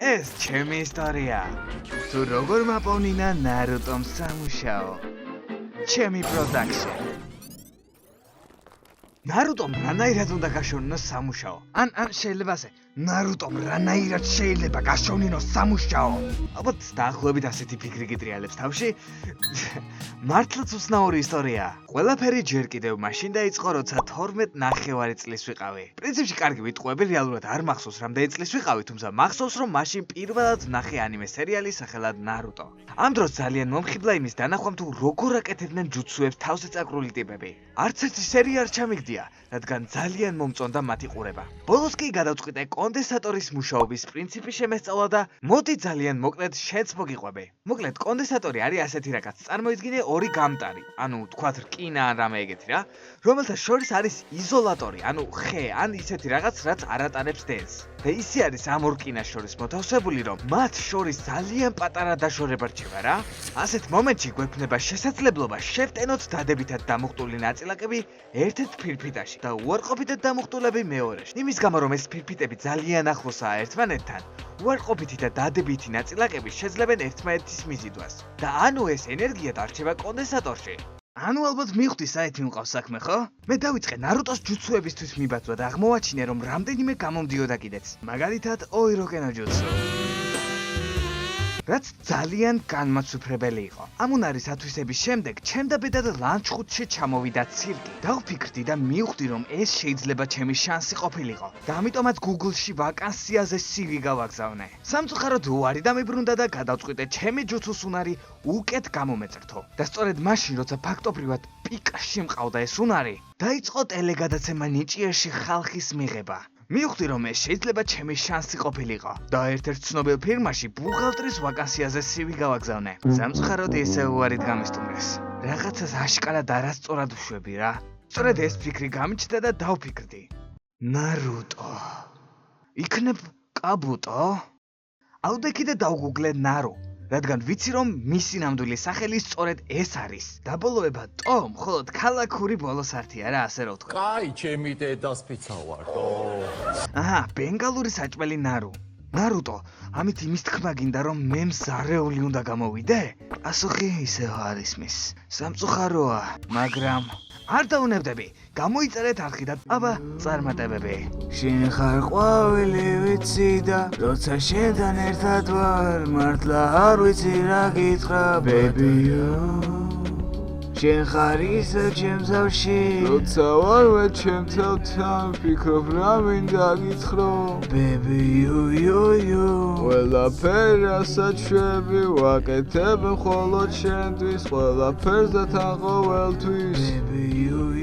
ეს ჩემი ისტორია. თუ როგორ მაპოვნინა ნარუტომ სამუშაო. ჩემი პროდაქშენ. ნარუტომ რანაირად უნდა გაშოვნინოს სამუშაო? ან შეიძლება ასე, ნარუტომ რანაირად შეიძლება გაშოვნინოს სამუშაო? ალბათ დაახლოებით ასეთი ფიქრი გიტრიალებს თავში. მართლაც უცნაური ისტორია. ყველაფერი ჯერ კიდევ მაშინ დაიწყო, როცა 12.5 წლის ვიყავი. პრინციპში კარგი ვიტყუები, რეალურად არ მახსოვს რამდენი წლის ვიყავი, თუმცა მახსოვს, რომ მაშინ პირველად ვნახე ანიმე სერიალი სახელად ნარუტო. ამ დროს ძალიან მომხიბლა იმის დანახვამ, თუ როგორ აკეთებდნენ ჯუცუებს თავზე წაკრული ტიპები. არც ერთი სერია არ ჩამიგდია, რადგან ძალიან მომწონდა მათი ყურება. ბოლოს კი გადავწყვიტე კონდენსატორის მუშაობის პრინციპი შემესწავლა და მოდი ძალიან მოკლედ შენც მოგიყვები. მოკლედ კონდენსატორი არის ასეთი რაღაც, წარმოიდგინე ორი გამტარი, ანუ თქვათ რკინა ან რამე ეგეთი რა, რომელთა შორის არის იზოლატორი, ანუ ხე ან ისეთი რაღაც, რაც არ ატარებს დენს. და ისე არის ამ ორ რკინას შორის მოთავსებული, რომ მათ შორის ძალიან პატარა დაშორება რჩება რა. ასეთ მომენტში გვექნება შესაძლებლობა შევტენოთ დადებითად დამუხტული ნაწილაკები ერთ-ერთ ფირფიტაში და უარყოფითად დამუხტულები მეორეში. იმის გამო, რომ ეს ფირფიტები ძალიან ახლოსაა ერთმანეთთან, უარყოფითი და დადებითი ნაწილაკები შეძლებენ ერთმანეთის მიზიდვას და ანუ ეს ენერგია დარჩება კონდენსატორში. ანუ ალბათ მივხვდი საით მიმყავს საქმე, ხო? მე დავიწყე ნარუტოს ჯუცუებისთვის მიბაძვა და აღმოვაჩინე, რომ რამდენიმე გამომდიოდა კიდეც. მაგალითად, ოიროკენო ჯუცუ. რაც ძალიან განმაცვიფრებელი იყო. ამ უნარის ათვისების შემდეგ ჩემ დაბედად ლანჩხუთში ჩამოვიდა ცირკი. დავფიქრდი და მივხვდი, რომ ეს შეიძლება ჩემი შანსი ყოფილიყო და ამიტომაც Google-ში ვაკანსიაზე CV გავაგზავნე. სამწუხაროდ უარი დამიბრუნდა და გადავწყვიტე ჩემი ჯუცუს უნარი უკეთ გამომეწრთო. და სწორედ მაშინ, როცა ფაქტობრივად პიკაში მყავდა ეს უნარი, დაიწყო ტელეგადაცემა ნიჭიერში ხალხის მიღება. მივხვდი, რომ ეს შეიძლება ჩემი შანსი ყოფილიყო და ერთ-ერთ ცნობილ ფირმაში ბუღალტრის ვაკანსიაზე CV გავაგზავნე. სამწუხაროდ ისე უარით გამისტუმრეს. რაღაცას აშკარად არასწორად ვშვები რა. სწორედ ეს ფიქრი გამიჩნდა და დავფიქრდი. ნარუტო. იქნებ კაბუტო? აუდექი და დავგუგლე ნარო. რადგან ვიცი, რომ მისი ნამდვილი სახელი სწორედ ეს არის. დაბოლოება ტო, მხოლოდ ქალაქური ბოლოს ართია რა, ასე რომ ვთქვა. კაი, ჩემი დედას პიცა ვარდო. აჰა, ბენგალური საჭმელი ნარო. ნარუტო, ამით იმის თქმა გინდა, რომ მე მზარეული უნდა გამოვიდე? პასუხი ისევ არ ისმის. სამწუხაროა, მაგრამ არ დაუნებდები. გამოიწერეთ არხი და აბა, წარმატებები. შენ ხარ ყვავილი ვიცი და როცა შენთან ერთად ვარ, მართლა არ ვიცი რა გითხრა, baby-ო. შენ ხარ ისე ჩემს ავში, როცა ვარ მე ჩემ თავთან, ვფიქრობ რა მინდა გითხრა, baby-ო. ყველაფერი რასაც შვები, ვაკეთებ მხოლოდ შენთვის, ყველაფერს და თან ყოველთვის, baby-ო.